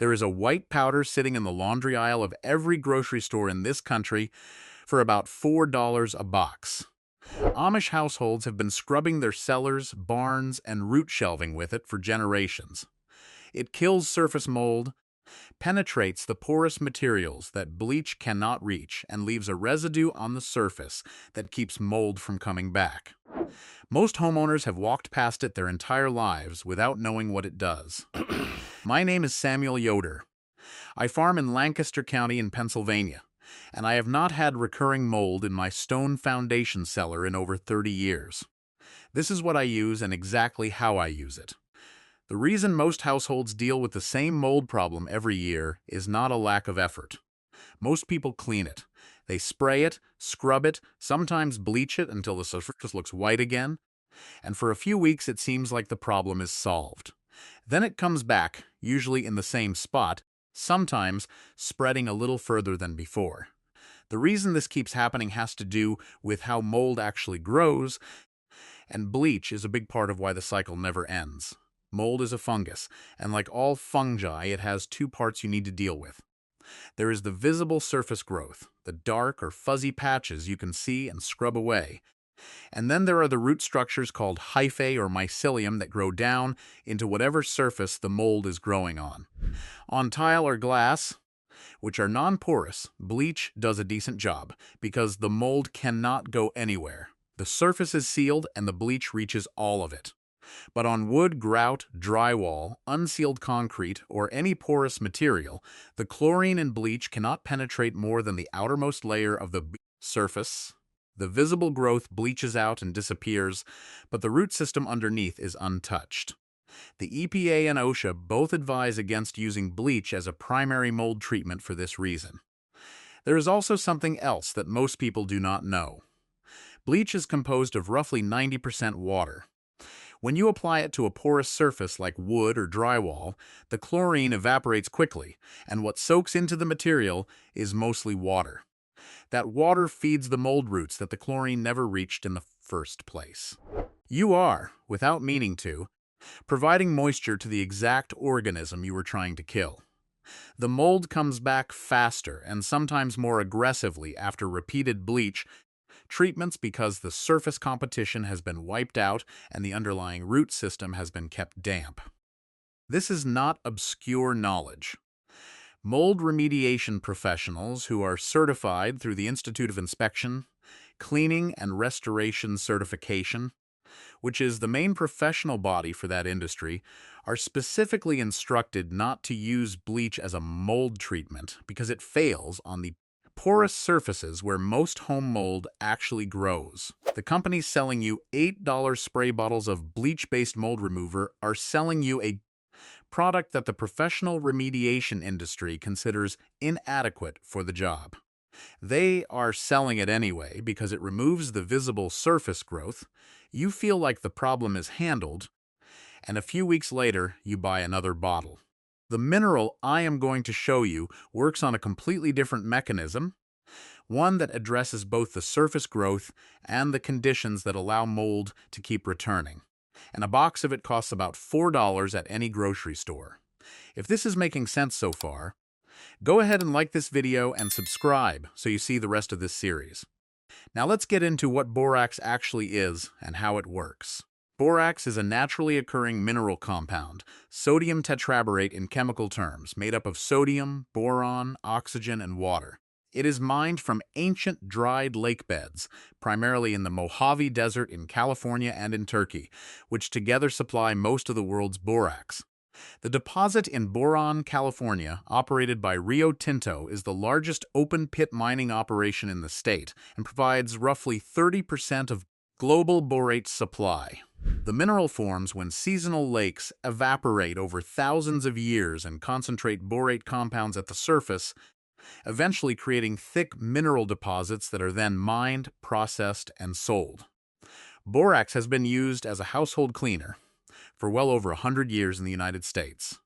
There is a white powder sitting in the laundry aisle of every grocery store in this country for about $4 a box. Amish households have been scrubbing their cellars, barns, and root shelving with it for generations. It kills surface mold, penetrates the porous materials that bleach cannot reach, and leaves a residue on the surface that keeps mold from coming back. Most homeowners have walked past it their entire lives without knowing what it does. My name is Samuel Yoder. I farm in Lancaster County in Pennsylvania, and I have not had recurring mold in my stone foundation cellar in over 30 years. This is what I use and exactly how I use it. The reason most households deal with the same mold problem every year is not a lack of effort. Most people clean it. They spray it, scrub it, sometimes bleach it until the surface looks white again, and for a few weeks it seems like the problem is solved. Then it comes back, usually in the same spot, sometimes spreading a little further than before. The reason this keeps happening has to do with how mold actually grows, and bleach is a big part of why the cycle never ends. Mold is a fungus, and like all fungi, it has two parts you need to deal with. There is the visible surface growth, the dark or fuzzy patches you can see and scrub away. And then there are the root structures called hyphae or mycelium that grow down into whatever surface the mold is growing on. On tile or glass, which are non-porous, bleach does a decent job because the mold cannot go anywhere. The surface is sealed and the bleach reaches all of it. But on wood, grout, drywall, unsealed concrete, or any porous material, the chlorine in bleach cannot penetrate more than the outermost layer of the surface. The visible growth bleaches out and disappears, but the root system underneath is untouched. The EPA and OSHA both advise against using bleach as a primary mold treatment for this reason. There is also something else that most people do not know. Bleach is composed of roughly 90% water. When you apply it to a porous surface like wood or drywall, the chlorine evaporates quickly, and what soaks into the material is mostly water. That water feeds the mold roots that the chlorine never reached in the first place. You are, without meaning to, providing moisture to the exact organism you were trying to kill. The mold comes back faster and sometimes more aggressively after repeated bleach treatments because the surface competition has been wiped out and the underlying root system has been kept damp. This is not obscure knowledge. Mold remediation professionals who are certified through the Institute of Inspection, Cleaning and Restoration Certification, which is the main professional body for that industry, are specifically instructed not to use bleach as a mold treatment because it fails on the porous surfaces where most home mold actually grows. The companies selling you $8 spray bottles of bleach-based mold remover are selling you a product that the professional remediation industry considers inadequate for the job. They are selling it anyway because it removes the visible surface growth. You feel like the problem is handled, and a few weeks later, you buy another bottle. The mineral I am going to show you works on a completely different mechanism, one that addresses both the surface growth and the conditions that allow mold to keep returning. And a box of it costs about $4 at any grocery store. If this is making sense so far, go ahead and like this video and subscribe so you see the rest of this series. Now let's get into what borax actually is and how it works. Borax is a naturally occurring mineral compound, sodium tetraborate in chemical terms, made up of sodium, boron, oxygen, and water. It is mined from ancient dried lake beds, primarily in the Mojave Desert in California and in Turkey, which together supply most of the world's borax. The deposit in Boron, California, operated by Rio Tinto, is the largest open-pit mining operation in the state and provides roughly 30% of global borate supply. The mineral forms when seasonal lakes evaporate over thousands of years and concentrate borate compounds at the surface, eventually creating thick mineral deposits that are then mined, processed, and sold. Borax has been used as a household cleaner for well over 100 years in the United States.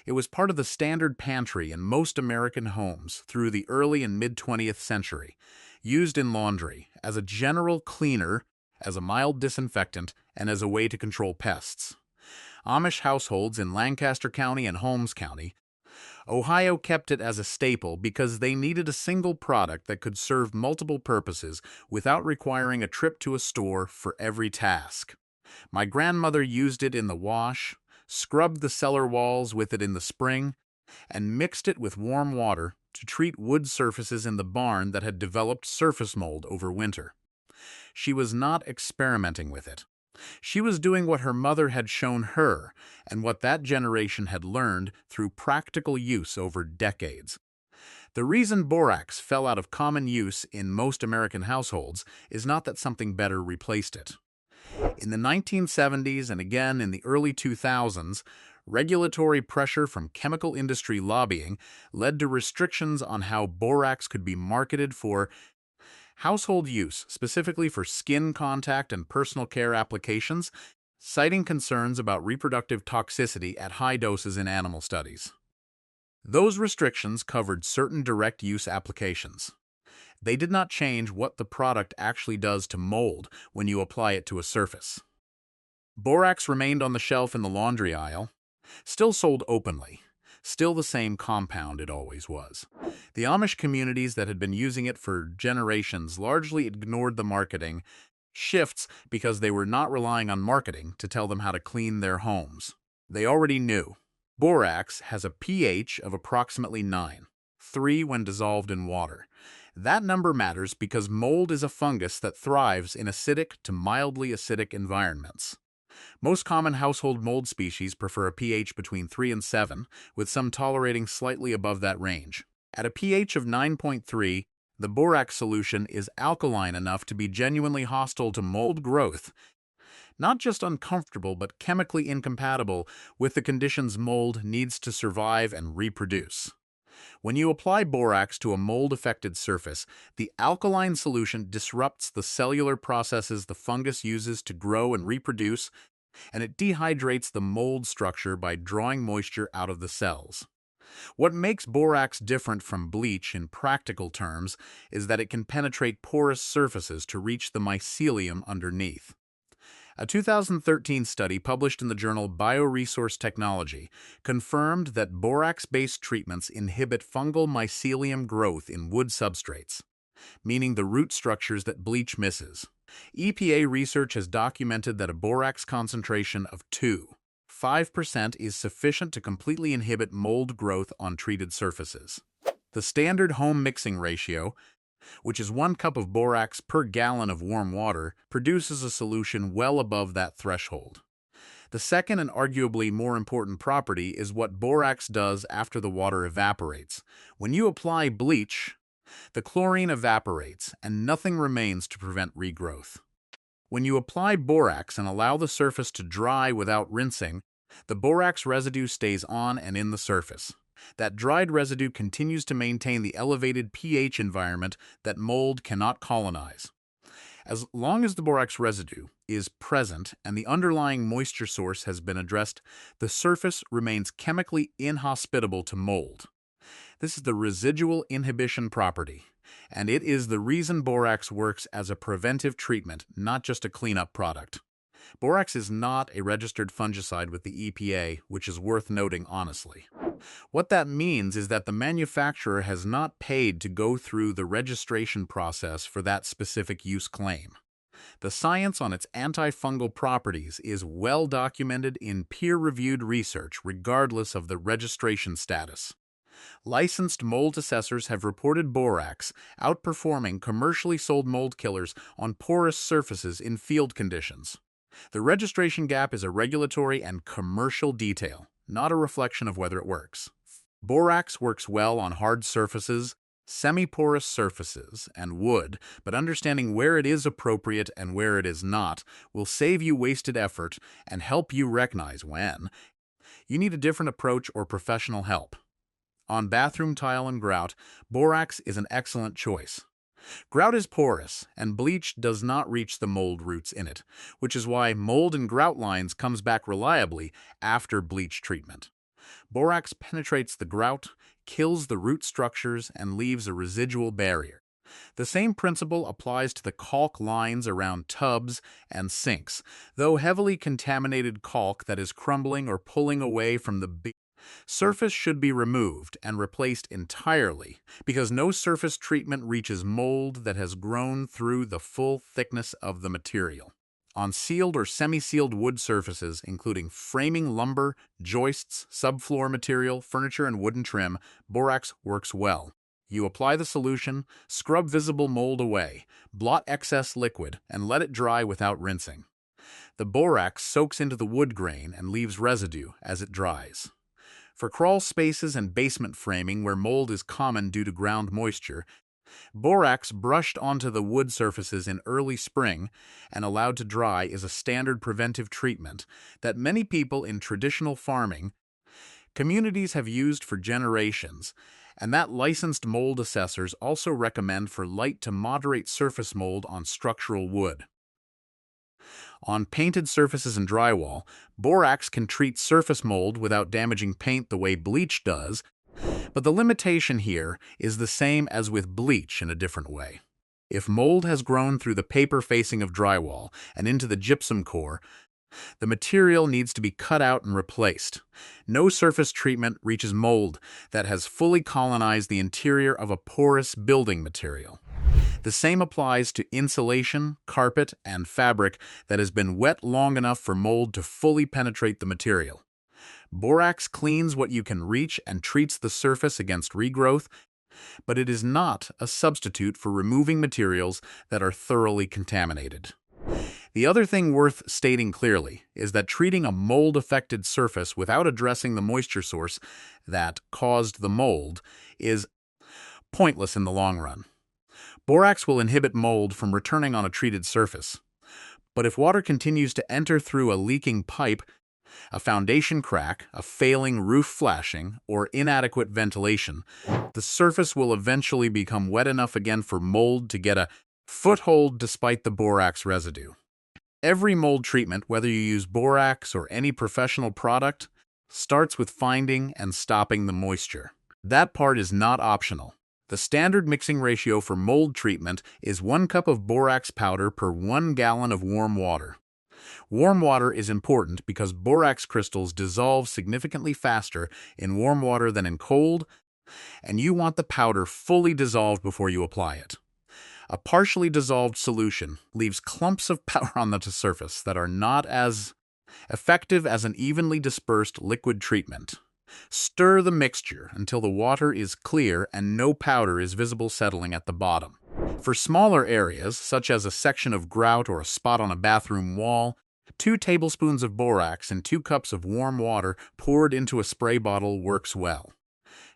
It was part of the standard pantry in most American homes through the early and mid-20th century, used in laundry, as a general cleaner, as a mild disinfectant, and as a way to control pests. Amish households in Lancaster County and Holmes County Ohio kept it as a staple because they needed a single product that could serve multiple purposes without requiring a trip to a store for every task. My grandmother used it in the wash, scrubbed the cellar walls with it in the spring, and mixed it with warm water to treat wood surfaces in the barn that had developed surface mold over winter. She was not experimenting with it. She was doing what her mother had shown her and what that generation had learned through practical use over decades. The reason borax fell out of common use in most American households is not that something better replaced it. In the 1970s and again in the early 2000s, regulatory pressure from chemical industry lobbying led to restrictions on how borax could be marketed for household use, specifically for skin contact and personal care applications, citing concerns about reproductive toxicity at high doses in animal studies. Those restrictions covered certain direct use applications. They did not change what the product actually does to mold when you apply it to a surface. Borax remained on the shelf in the laundry aisle, still sold openly, still the same compound it always was. The Amish communities that had been using it for generations largely ignored the marketing shifts because they were not relying on marketing to tell them how to clean their homes. They already knew. Borax has a pH of approximately 9, 3 when dissolved in water. That number matters because mold is a fungus that thrives in acidic to mildly acidic environments. Most common household mold species prefer a pH between 3 and 7, with some tolerating slightly above that range. At a pH of 9.3, the borax solution is alkaline enough to be genuinely hostile to mold growth, not just uncomfortable but chemically incompatible with the conditions mold needs to survive and reproduce. When you apply borax to a mold-affected surface, the alkaline solution disrupts the cellular processes the fungus uses to grow and reproduce, and it dehydrates the mold structure by drawing moisture out of the cells. What makes borax different from bleach in practical terms is that it can penetrate porous surfaces to reach the mycelium underneath. A 2013 study published in the journal Bioresource Technology confirmed that borax-based treatments inhibit fungal mycelium growth in wood substrates, meaning the root structures that bleach misses. EPA research has documented that a borax concentration of 2.5% is sufficient to completely inhibit mold growth on treated surfaces. The standard home mixing ratio, which is 1 cup of borax per gallon of warm water, produces a solution well above that threshold. The second and arguably more important property is what borax does after the water evaporates. When you apply bleach, the chlorine evaporates and nothing remains to prevent regrowth. When you apply borax and allow the surface to dry without rinsing, the borax residue stays on and in the surface. That dried residue continues to maintain the elevated pH environment that mold cannot colonize. As long as the borax residue is present and the underlying moisture source has been addressed, the surface remains chemically inhospitable to mold. This is the residual inhibition property, and it is the reason borax works as a preventive treatment, not just a cleanup product. Borax is not a registered fungicide with the EPA, which is worth noting honestly. What that means is that the manufacturer has not paid to go through the registration process for that specific use claim. The science on its antifungal properties is well documented in peer-reviewed research regardless of the registration status. Licensed mold assessors have reported borax outperforming commercially sold mold killers on porous surfaces in field conditions. The registration gap is a regulatory and commercial detail, not a reflection of whether it works. Borax works well on hard surfaces, semi-porous surfaces, and wood, but understanding where it is appropriate and where it is not will save you wasted effort and help you recognize when you need a different approach or professional help. On bathroom tile and grout, borax is an excellent choice. Grout is porous, and bleach does not reach the mold roots in it, which is why mold in grout lines comes back reliably after bleach treatment. Borax penetrates the grout, kills the root structures, and leaves a residual barrier. The same principle applies to the caulk lines around tubs and sinks, though heavily contaminated caulk that is crumbling or pulling away from the Surface should be removed and replaced entirely because no surface treatment reaches mold that has grown through the full thickness of the material. On sealed or semi-sealed wood surfaces, including framing lumber, joists, subfloor material, furniture, and wooden trim, borax works well. You apply the solution, scrub visible mold away, blot excess liquid, and let it dry without rinsing. The borax soaks into the wood grain and leaves residue as it dries. For crawl spaces and basement framing where mold is common due to ground moisture, borax brushed onto the wood surfaces in early spring and allowed to dry is a standard preventive treatment that many people in traditional farming communities have used for generations, and that licensed mold assessors also recommend for light to moderate surface mold on structural wood. On painted surfaces and drywall, borax can treat surface mold without damaging paint the way bleach does, but the limitation here is the same as with bleach in a different way. If mold has grown through the paper facing of drywall and into the gypsum core, the material needs to be cut out and replaced. No surface treatment reaches mold that has fully colonized the interior of a porous building material. The same applies to insulation, carpet, and fabric that has been wet long enough for mold to fully penetrate the material. Borax cleans what you can reach and treats the surface against regrowth, but it is not a substitute for removing materials that are thoroughly contaminated. The other thing worth stating clearly is that treating a mold-affected surface without addressing the moisture source that caused the mold is pointless in the long run. Borax will inhibit mold from returning on a treated surface, but if water continues to enter through a leaking pipe, a foundation crack, a failing roof flashing, or inadequate ventilation, the surface will eventually become wet enough again for mold to get a foothold despite the borax residue. Every mold treatment, whether you use borax or any professional product, starts with finding and stopping the moisture. That part is not optional. The standard mixing ratio for mold treatment is 1 cup of borax powder per 1 gallon of warm water. Warm water is important because borax crystals dissolve significantly faster in warm water than in cold, and you want the powder fully dissolved before you apply it. A partially dissolved solution leaves clumps of powder on the surface that are not as effective as an evenly dispersed liquid treatment. Stir the mixture until the water is clear and no powder is visible settling at the bottom. For smaller areas, such as a section of grout or a spot on a bathroom wall, 2 tablespoons of borax and 2 cups of warm water poured into a spray bottle works well.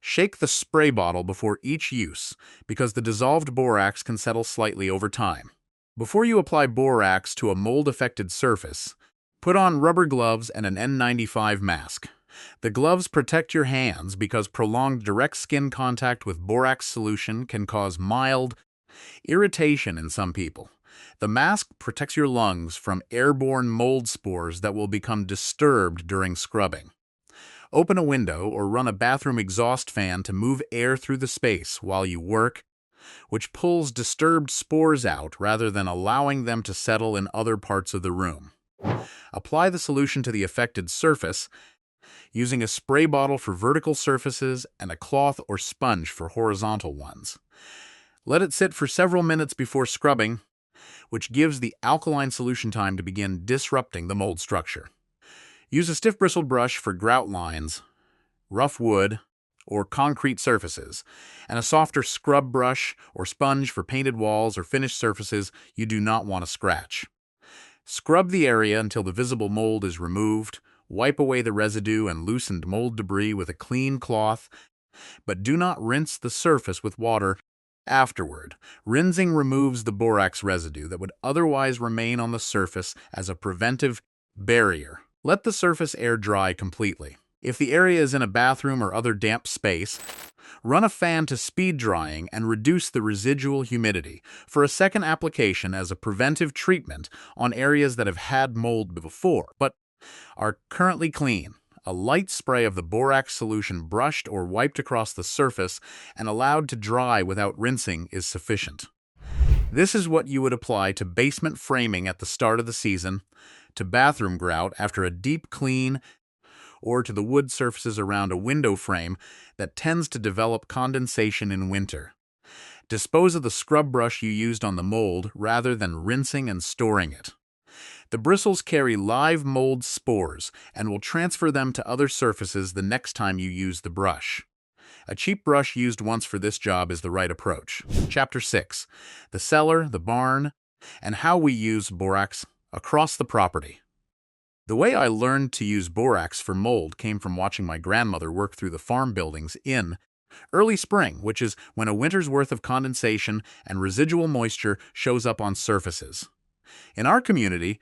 Shake the spray bottle before each use because the dissolved borax can settle slightly over time. Before you apply borax to a mold-affected surface, put on rubber gloves and an N95 mask. The gloves protect your hands because prolonged direct skin contact with borax solution can cause mild irritation in some people. The mask protects your lungs from airborne mold spores that will become disturbed during scrubbing. Open a window or run a bathroom exhaust fan to move air through the space while you work, which pulls disturbed spores out rather than allowing them to settle in other parts of the room. Apply the solution to the affected surface, using a spray bottle for vertical surfaces and a cloth or sponge for horizontal ones. Let it sit for several minutes before scrubbing, which gives the alkaline solution time to begin disrupting the mold structure. Use a stiff bristled brush for grout lines, rough wood, or concrete surfaces, and a softer scrub brush or sponge for painted walls or finished surfaces you do not want to scratch. Scrub the area until the visible mold is removed. Wipe away the residue and loosened mold debris with a clean cloth, but do not rinse the surface with water afterward. Rinsing removes the borax residue that would otherwise remain on the surface as a preventive barrier. Let the surface air dry completely. If the area is in a bathroom or other damp space, run a fan to speed drying and reduce the residual humidity for a second application as a preventive treatment on areas that have had mold before, but are currently clean. A light spray of the borax solution brushed or wiped across the surface and allowed to dry without rinsing is sufficient. This is what you would apply to basement framing at the start of the season, to bathroom grout after a deep clean, or to the wood surfaces around a window frame that tends to develop condensation in winter. Dispose of the scrub brush you used on the mold rather than rinsing and storing it. The bristles carry live mold spores and will transfer them to other surfaces the next time you use the brush. A cheap brush used once for this job is the right approach. Chapter 6. The cellar, the barn, and how we use borax across the property. The way I learned to use borax for mold came from watching my grandmother work through the farm buildings in early spring, which is when a winter's worth of condensation and residual moisture shows up on surfaces. In our community,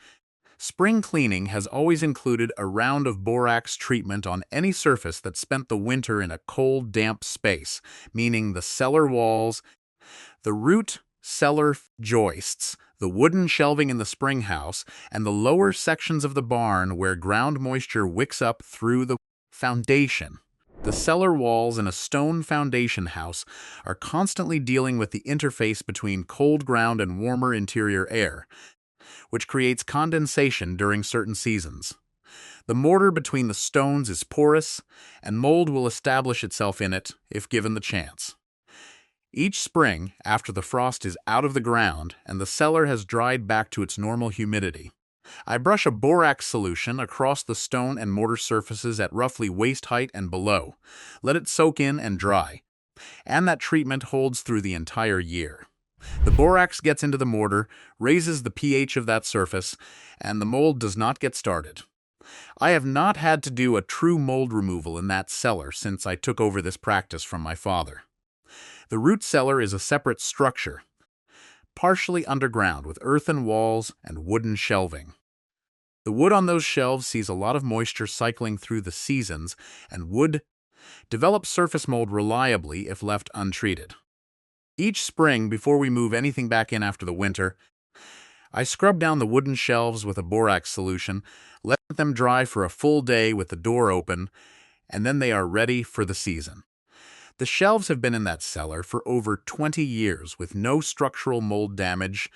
spring cleaning has always included a round of borax treatment on any surface that spent the winter in a cold, damp space, meaning the cellar walls, the root cellar joists, the wooden shelving in the spring house, and the lower sections of the barn where ground moisture wicks up through the foundation. The cellar walls in a stone foundation house are constantly dealing with the interface between cold ground and warmer interior air, which creates condensation during certain seasons. The mortar between the stones is porous, and mold will establish itself in it if given the chance. Each spring, after the frost is out of the ground and the cellar has dried back to its normal humidity, I brush a borax solution across the stone and mortar surfaces at roughly waist height and below. Let it soak in and dry, and that treatment holds through the entire year. The borax gets into the mortar, raises the pH of that surface, and the mold does not get started. I have not had to do a true mold removal in that cellar since I took over this practice from my father. The root cellar is a separate structure, partially underground with earthen walls and wooden shelving. The wood on those shelves sees a lot of moisture cycling through the seasons, and wood develops surface mold reliably if left untreated. Each spring, before we move anything back in after the winter, I scrub down the wooden shelves with a borax solution, let them dry for a full day with the door open, and then they are ready for the season. The shelves have been in that cellar for over 20 years with no structural mold damage,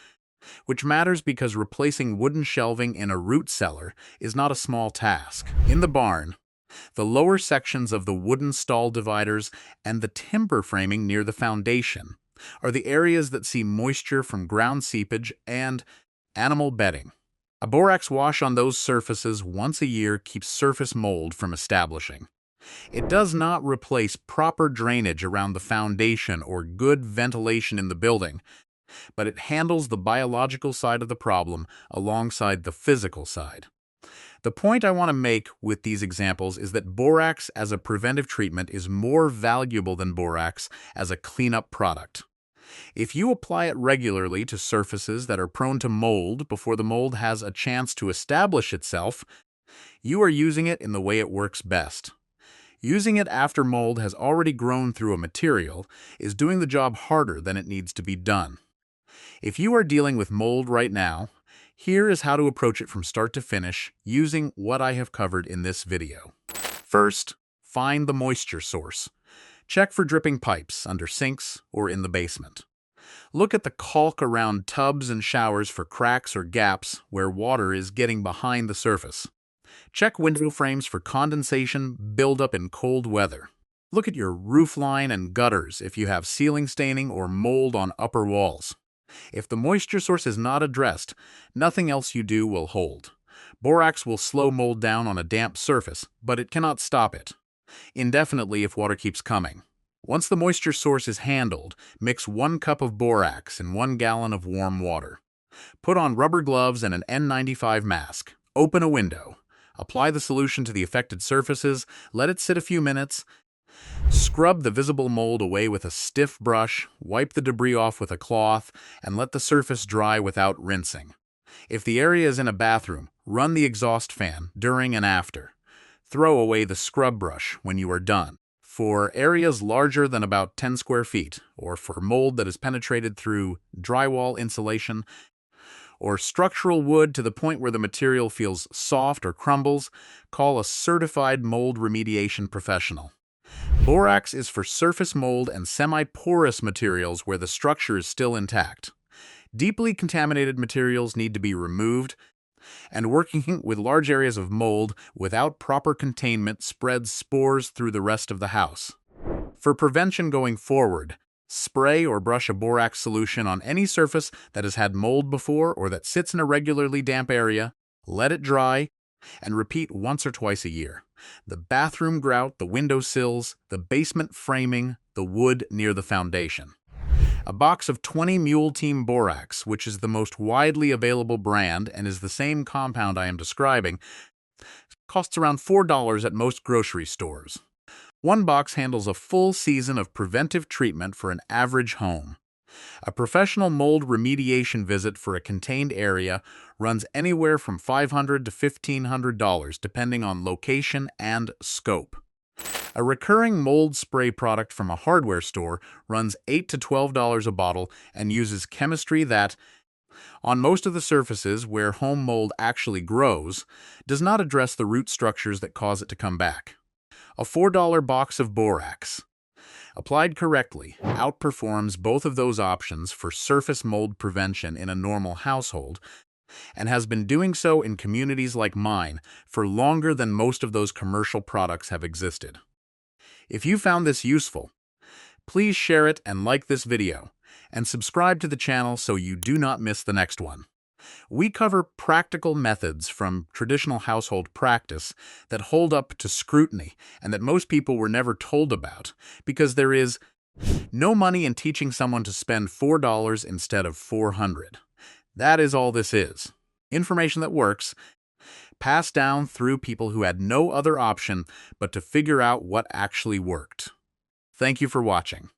which matters because replacing wooden shelving in a root cellar is not a small task. In the barn, the lower sections of the wooden stall dividers and the timber framing near the foundation are the areas that see moisture from ground seepage and animal bedding. A borax wash on those surfaces once a year keeps surface mold from establishing. It does not replace proper drainage around the foundation or good ventilation in the building, but it handles the biological side of the problem alongside the physical side. The point I want to make with these examples is that borax as a preventive treatment is more valuable than borax as a cleanup product. If you apply it regularly to surfaces that are prone to mold before the mold has a chance to establish itself, you are using it in the way it works best. Using it after mold has already grown through a material is doing the job harder than it needs to be done. If you are dealing with mold right now, here is how to approach it from start to finish using what I have covered in this video. First, find the moisture source. Check for dripping pipes under sinks or in the basement. Look at the caulk around tubs and showers for cracks or gaps where water is getting behind the surface. Check window frames for condensation buildup in cold weather. Look at your roof line and gutters if you have ceiling staining or mold on upper walls. If the moisture source is not addressed, nothing else you do will hold. Borax will slow mold down on a damp surface, but it cannot stop it indefinitely if water keeps coming. Once the moisture source is handled, mix 1 cup of borax in 1 gallon of warm water. Put on rubber gloves and an N95 mask. Open a window. Apply the solution to the affected surfaces, let it sit a few minutes. Scrub the visible mold away with a stiff brush, wipe the debris off with a cloth, and let the surface dry without rinsing. If the area is in a bathroom, run the exhaust fan during and after. Throw away the scrub brush when you are done. For areas larger than about 10 square feet, or for mold that is penetrated through drywall insulation, or structural wood to the point where the material feels soft or crumbles, call a certified mold remediation professional. Borax is for surface mold and semi-porous materials where the structure is still intact. Deeply contaminated materials need to be removed. And working with large areas of mold without proper containment spreads spores through the rest of the house. For prevention going forward, spray or brush a borax solution on any surface that has had mold before or that sits in a regularly damp area, let it dry, and repeat once or twice a year. The bathroom grout, the window sills, the basement framing, the wood near the foundation. A box of 20 Mule Team Borax, which is the most widely available brand and is the same compound I am describing, costs around $4 at most grocery stores. One box handles a full season of preventive treatment for an average home. A professional mold remediation visit for a contained area runs anywhere from $500 to $1,500 depending on location and scope. A recurring mold spray product from a hardware store runs $8 to $12 a bottle and uses chemistry that, on most of the surfaces where home mold actually grows, does not address the root structures that cause it to come back. A $4 box of borax, applied correctly, outperforms both of those options for surface mold prevention in a normal household, and has been doing so in communities like mine for longer than most of those commercial products have existed. If you found this useful, please share it and like this video, and subscribe to the channel so you do not miss the next one. We cover practical methods from traditional household practice that hold up to scrutiny and that most people were never told about, because there is no money in teaching someone to spend $4 instead of $400. That is all this is. Information that works, passed down through people who had no other option but to figure out what actually worked. Thank you for watching.